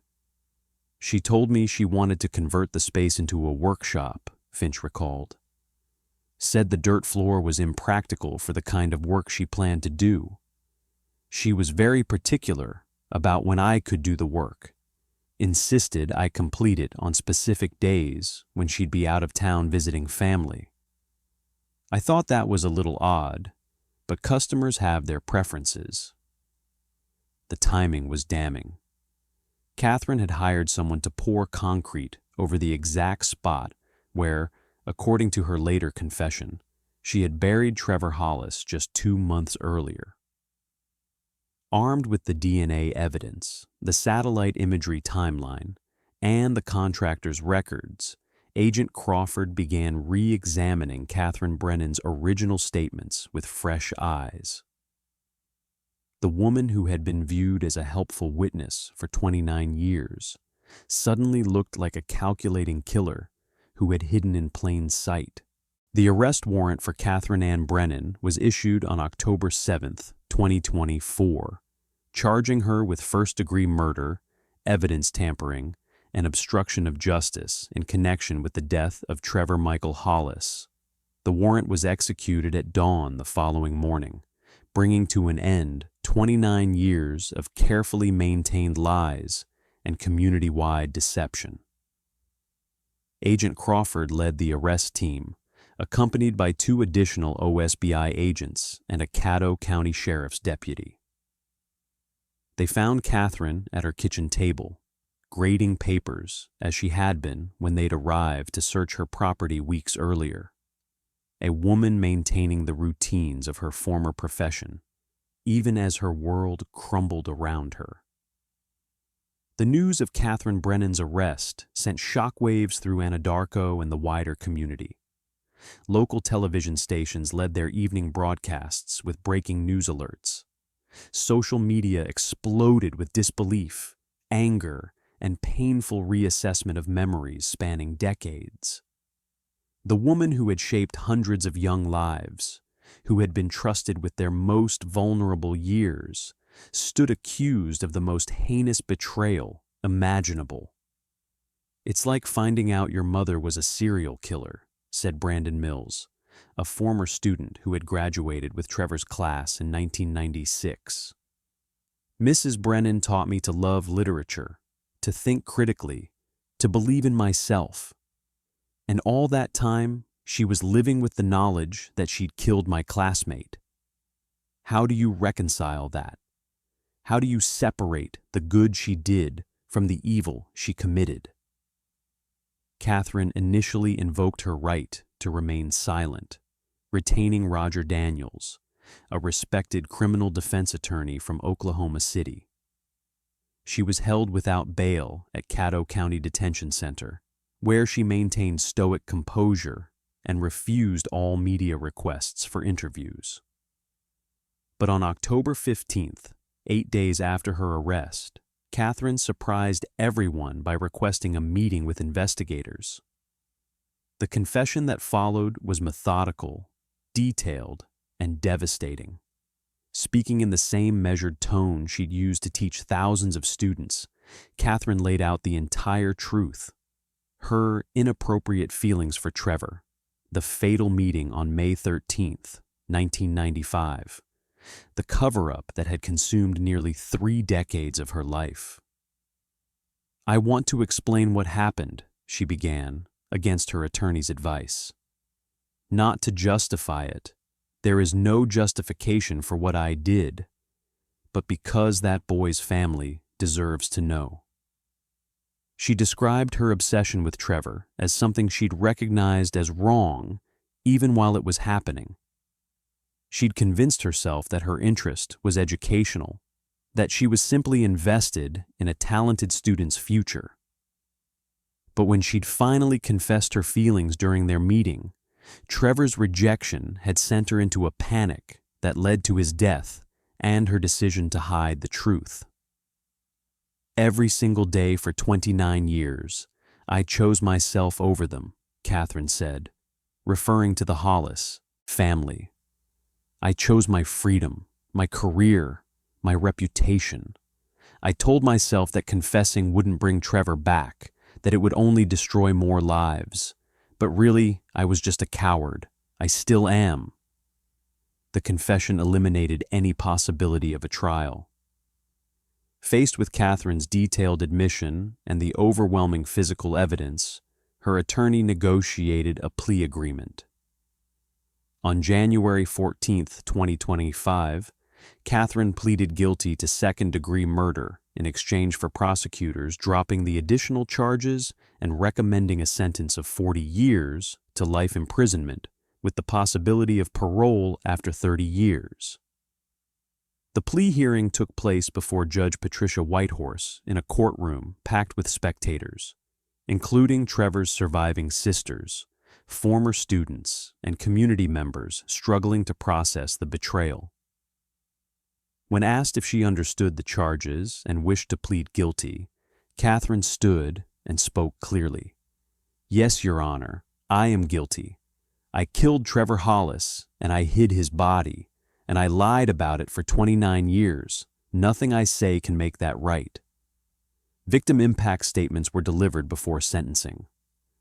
She told me she wanted to convert the space into a workshop, Finch recalled. Said the dirt floor was impractical for the kind of work she planned to do. She was very particular about when I could do the work. Insisted I complete it on specific days when she'd be out of town visiting family. I thought that was a little odd, but customers have their preferences. The timing was damning. Katherine had hired someone to pour concrete over the exact spot where, according to her later confession, she had buried Trevor Hollis just 2 months earlier. Armed with the DNA evidence, the satellite imagery timeline, and the contractor's records, Agent Crawford began re-examining Katherine Brennan's original statements with fresh eyes. The woman who had been viewed as a helpful witness for 29 years suddenly looked like a calculating killer who had hidden in plain sight. The arrest warrant for Katherine Ann Brennan was issued on October 7, 2024, charging her with first-degree murder, evidence tampering, and obstruction of justice in connection with the death of Trevor Michael Hollis. The warrant was executed at dawn the following morning, bringing to an end 29 years of carefully maintained lies and community-wide deception. Agent Crawford led the arrest team, accompanied by 2 additional OSBI agents and a Caddo County Sheriff's deputy. They found Katherine at her kitchen table, grading papers as she had been when they'd arrived to search her property weeks earlier. A woman maintaining the routines of her former profession, even as her world crumbled around her. The news of Katherine Brennan's arrest sent shockwaves through Anadarko and the wider community. Local television stations led their evening broadcasts with breaking news alerts. Social media exploded with disbelief, anger, and painful reassessment of memories spanning decades. The woman who had shaped hundreds of young lives, who had been trusted with their most vulnerable years, stood accused of the most heinous betrayal imaginable. "It's like finding out your mother was a serial killer," said Brandon Mills, a former student who had graduated with Trevor's class in 1996. "Mrs. Brennan taught me to love literature, to think critically, to believe in myself. And all that time, she was living with the knowledge that she'd killed my classmate. How do you reconcile that? How do you separate the good she did from the evil she committed?" Katherine initially invoked her right to remain silent, retaining Roger Daniels, a respected criminal defense attorney from Oklahoma City. She was held without bail at Caddo County Detention Center, where she maintained stoic composure and refused all media requests for interviews. But on October 15th, 8 days after her arrest, Katherine surprised everyone by requesting a meeting with investigators. The confession that followed was methodical, detailed, and devastating. Speaking in the same measured tone she'd used to teach thousands of students, Katherine laid out the entire truth. Her inappropriate feelings for Trevor, the fatal meeting on May 13th, 1995, the cover-up that had consumed nearly 3 decades of her life. "I want to explain what happened," she began, against her attorney's advice. "Not to justify it. There is no justification for what I did, but because that boy's family deserves to know." She described her obsession with Trevor as something she'd recognized as wrong even while it was happening. She'd convinced herself that her interest was educational, that she was simply invested in a talented student's future. But when she'd finally confessed her feelings during their meeting, Trevor's rejection had sent her into a panic that led to his death and her decision to hide the truth. "Every single day for 29 years, I chose myself over them," Katherine said, referring to the Hollis family. "I chose my freedom, my career, my reputation. I told myself that confessing wouldn't bring Trevor back, that it would only destroy more lives. But really, I was just a coward. I still am." The confession eliminated any possibility of a trial. Faced with Katherine's detailed admission and the overwhelming physical evidence, her attorney negotiated a plea agreement. On January 14, 2025, Katherine pleaded guilty to second-degree murder in exchange for prosecutors dropping the additional charges and recommending a sentence of 40 years to life imprisonment with the possibility of parole after 30 years. The plea hearing took place before Judge Patricia Whitehorse in a courtroom packed with spectators, including Trevor's surviving sisters, former students, and community members struggling to process the betrayal. When asked if she understood the charges and wished to plead guilty, Katherine stood and spoke clearly. "Yes, Your Honor, I am guilty. I killed Trevor Hollis, and I hid his body, and I lied about it for 29 years. Nothing I say can make that right." Victim impact statements were delivered before sentencing.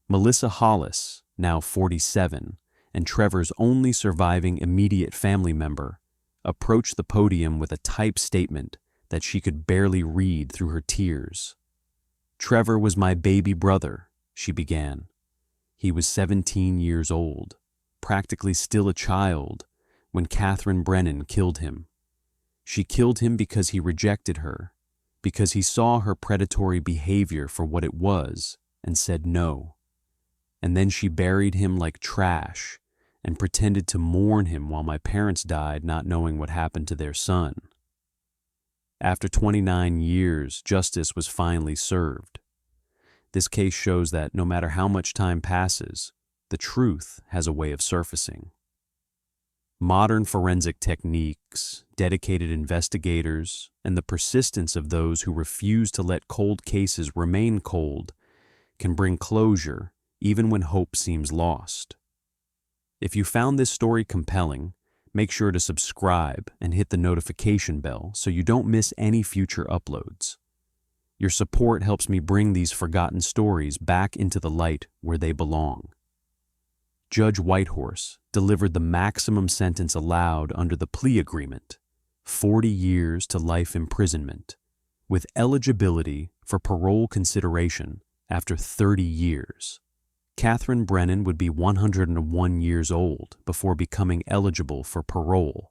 Melissa Hollis, now 47, and Trevor's only surviving immediate family member, approached the podium with a typed statement that she could barely read through her tears. "Trevor was my baby brother," she began. "He was 17 years old, practically still a child, when Katherine Brennan killed him. She killed him because he rejected her, because he saw her predatory behavior for what it was and said no. And then she buried him like trash and pretended to mourn him while my parents died, not knowing what happened to their son." After 29 years, justice was finally served. This case shows that no matter how much time passes, the truth has a way of surfacing. Modern forensic techniques, dedicated investigators, and the persistence of those who refuse to let cold cases remain cold can bring closure even when hope seems lost. If you found this story compelling, make sure to subscribe and hit the notification bell so you don't miss any future uploads. Your support helps me bring these forgotten stories back into the light where they belong. Judge Whitehorse delivered the maximum sentence allowed under the plea agreement, 40 years to life imprisonment, with eligibility for parole consideration after 30 years. Katherine Brennan would be 101 years old before becoming eligible for parole.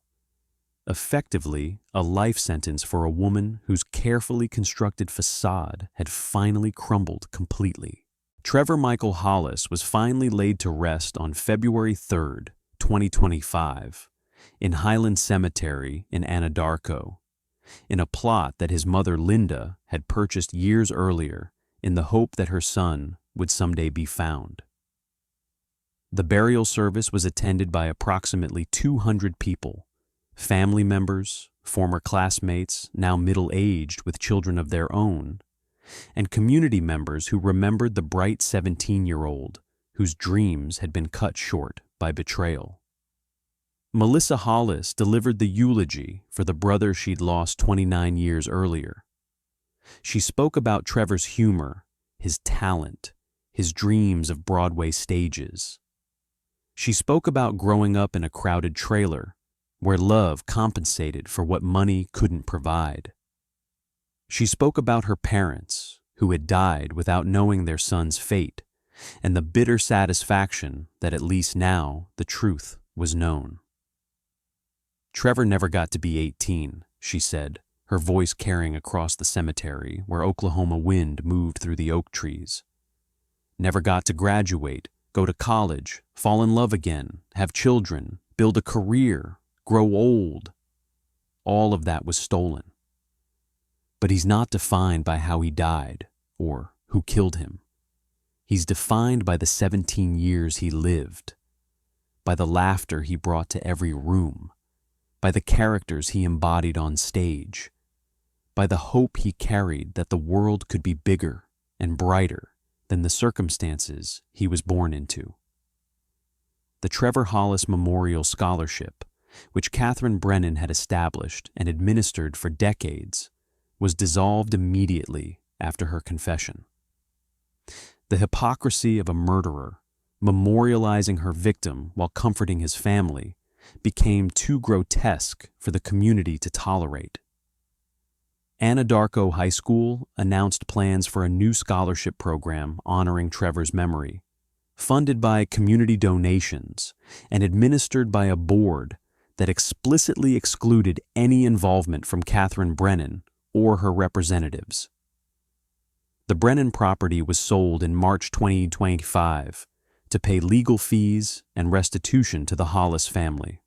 Effectively, a life sentence for a woman whose carefully constructed facade had finally crumbled completely. Trevor Michael Hollis was finally laid to rest on February 3, 2025, in Highland Cemetery in Anadarko, in a plot that his mother Linda had purchased years earlier in the hope that her son would someday be found. The burial service was attended by approximately 200 people, family members, former classmates, now middle-aged with children of their own, and community members who remembered the bright 17-year-old whose dreams had been cut short by betrayal. Melissa Hollis delivered the eulogy for the brother she'd lost 29 years earlier. She spoke about Trevor's humor, his talent, his dreams of Broadway stages. She spoke about growing up in a crowded trailer where love compensated for what money couldn't provide. She spoke about her parents, who had died without knowing their son's fate, and the bitter satisfaction that at least now the truth was known. "Trevor never got to be 18, she said, her voice carrying across the cemetery where Oklahoma wind moved through the oak trees. "Never got to graduate, go to college, fall in love again, have children, build a career, grow old. All of that was stolen. But he's not defined by how he died or who killed him. He's defined by the 17 years he lived, by the laughter he brought to every room, by the characters he embodied on stage, by the hope he carried that the world could be bigger and brighter than the circumstances he was born into." The Trevor Hollis Memorial Scholarship, which Katherine Brennan had established and administered for decades, was dissolved immediately after her confession. The hypocrisy of a murderer, memorializing her victim while comforting his family, became too grotesque for the community to tolerate. Anadarko High School announced plans for a new scholarship program honoring Trevor's memory, funded by community donations and administered by a board that explicitly excluded any involvement from Katherine Brennan or her representatives. The Brennan property was sold in March 2025 to pay legal fees and restitution to the Hollis family.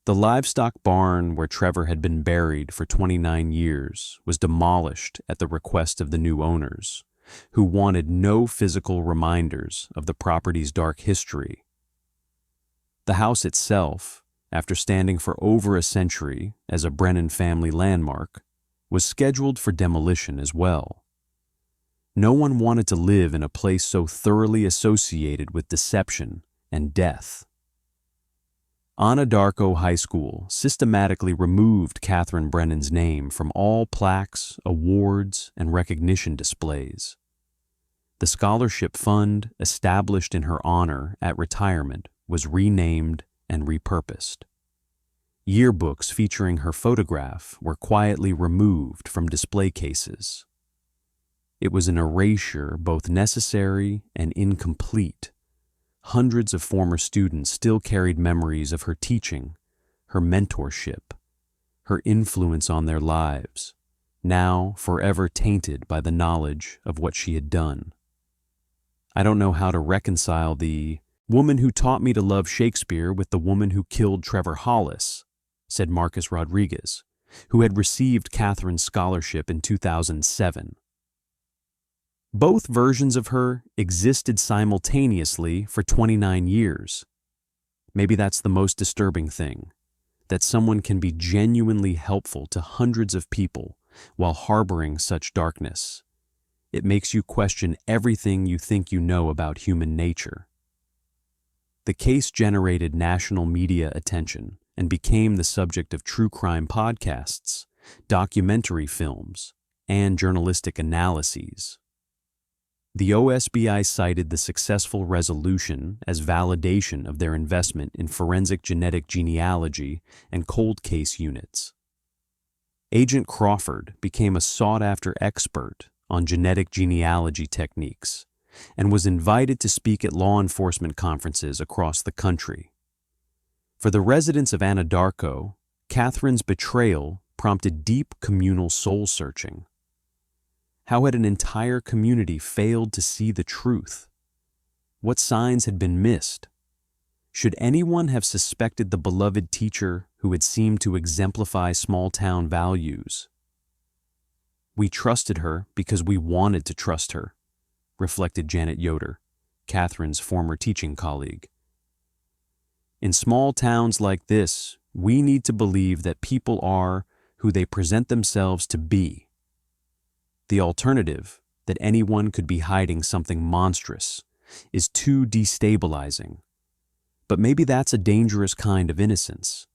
The livestock barn where Trevor had been buried for 29 years was demolished at the request of the new owners, who wanted no physical reminders of the property's dark history. The house itself, after standing for over a century as a Brennan family landmark, was scheduled for demolition as well. No one wanted to live in a place so thoroughly associated with deception and death. Anadarko High School systematically removed Katherine Brennan's name from all plaques, awards, and recognition displays. The scholarship fund established in her honor at retirement was renamed and repurposed. Yearbooks featuring her photograph were quietly removed from display cases. It was an erasure both necessary and incomplete. Hundreds of former students still carried memories of her teaching, her mentorship, her influence on their lives, now forever tainted by the knowledge of what she had done. I don't know how to reconcile the woman who taught me to love Shakespeare with the woman who killed Trevor Hollis, said Marcus Rodriguez, who had received Katherine's scholarship in 2007. Both versions of her existed simultaneously for 29 years. Maybe that's the most disturbing thing, that someone can be genuinely helpful to hundreds of people while harboring such darkness. It makes you question everything you think you know about human nature. The case generated national media attention and became the subject of true crime podcasts, documentary films, and journalistic analyses. The OSBI cited the successful resolution as validation of their investment in forensic genetic genealogy and cold case units. Agent Crawford became a sought-after expert on genetic genealogy techniques and was invited to speak at law enforcement conferences across the country. For the residents of Anadarko, Katherine's betrayal prompted deep communal soul-searching. How had an entire community failed to see the truth? What signs had been missed? Should anyone have suspected the beloved teacher who had seemed to exemplify small-town values? We trusted her because we wanted to trust her, reflected Janet Yoder, Katherine's former teaching colleague. In small towns like this, we need to believe that people are who they present themselves to be. The alternative, that anyone could be hiding something monstrous, is too destabilizing. But maybe that's a dangerous kind of innocence.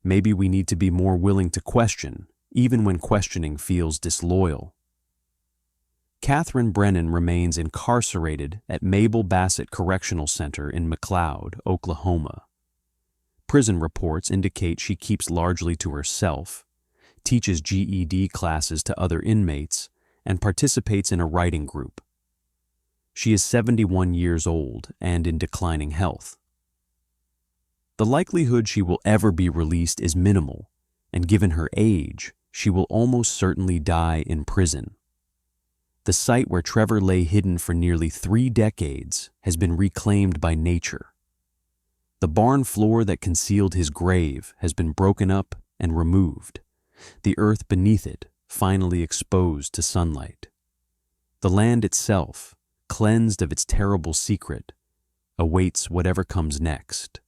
Maybe we need to be more willing to question, even when questioning feels disloyal. Katherine Brennan remains incarcerated at Mabel Bassett Correctional Center in McLeod, Oklahoma. Prison reports indicate she keeps largely to herself, teaches GED classes to other inmates, and participates in a writing group. She is 71 years old and in declining health. The likelihood she will ever be released is minimal, and given her age, she will almost certainly die in prison. The site where Trevor lay hidden for nearly 3 decades has been reclaimed by nature. The barn floor that concealed his grave has been broken up and removed, the earth beneath it finally exposed to sunlight. The land itself, cleansed of its terrible secret, awaits whatever comes next.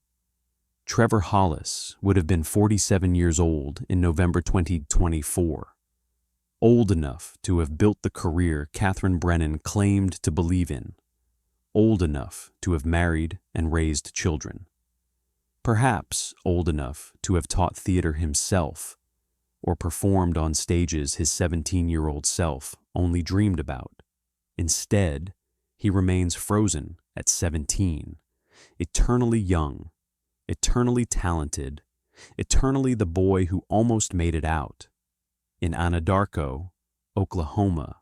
Trevor Hollis would have been 47 years old in November 2024, old enough to have built the career Katherine Brennan claimed to believe in, old enough to have married and raised children. Perhaps old enough to have taught theater himself or performed on stages his 17-year-old self only dreamed about. Instead, he remains frozen at 17, eternally young, eternally talented, eternally the boy who almost made it out. In Anadarko, Oklahoma,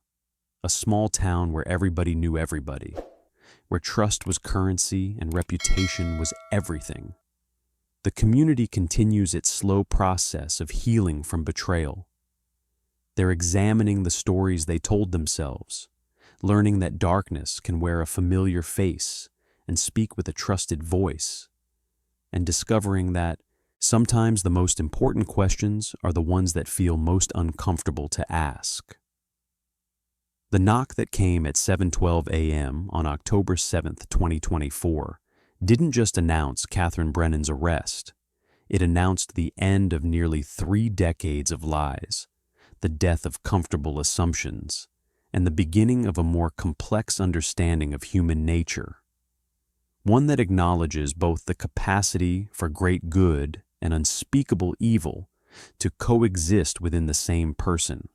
a small town where everybody knew everybody, where trust was currency and reputation was everything. The community continues its slow process of healing from betrayal. They're examining the stories they told themselves, learning that darkness can wear a familiar face and speak with a trusted voice, and discovering that sometimes the most important questions are the ones that feel most uncomfortable to ask. The knock that came at 7:12 a.m. on October 7th, 2024, didn't just announce Katherine Brennan's arrest. It announced the end of nearly 3 decades of lies, the death of comfortable assumptions, and the beginning of a more complex understanding of human nature. one that acknowledges both the capacity for great good and unspeakable evil to coexist within the same person,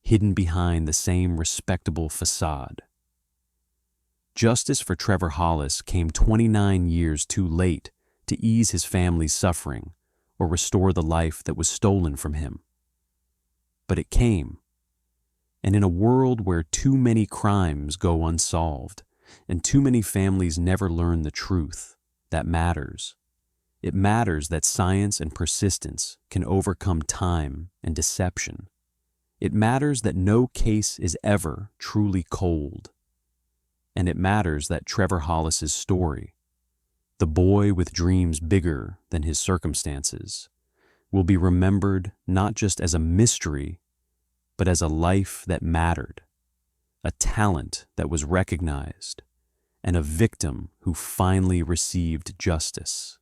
hidden behind the same respectable facade. Justice for Trevor Hollis came 29 years too late to ease his family's suffering or restore the life that was stolen from him. But it came. And in a world where too many crimes go unsolved and too many families never learn the truth that matters, it matters that science and persistence can overcome time and deception. It matters that no case is ever truly cold. And it matters that Trevor Hollis's story, the boy with dreams bigger than his circumstances, will be remembered not just as a mystery, but as a life that mattered, a talent that was recognized, and a victim who finally received justice.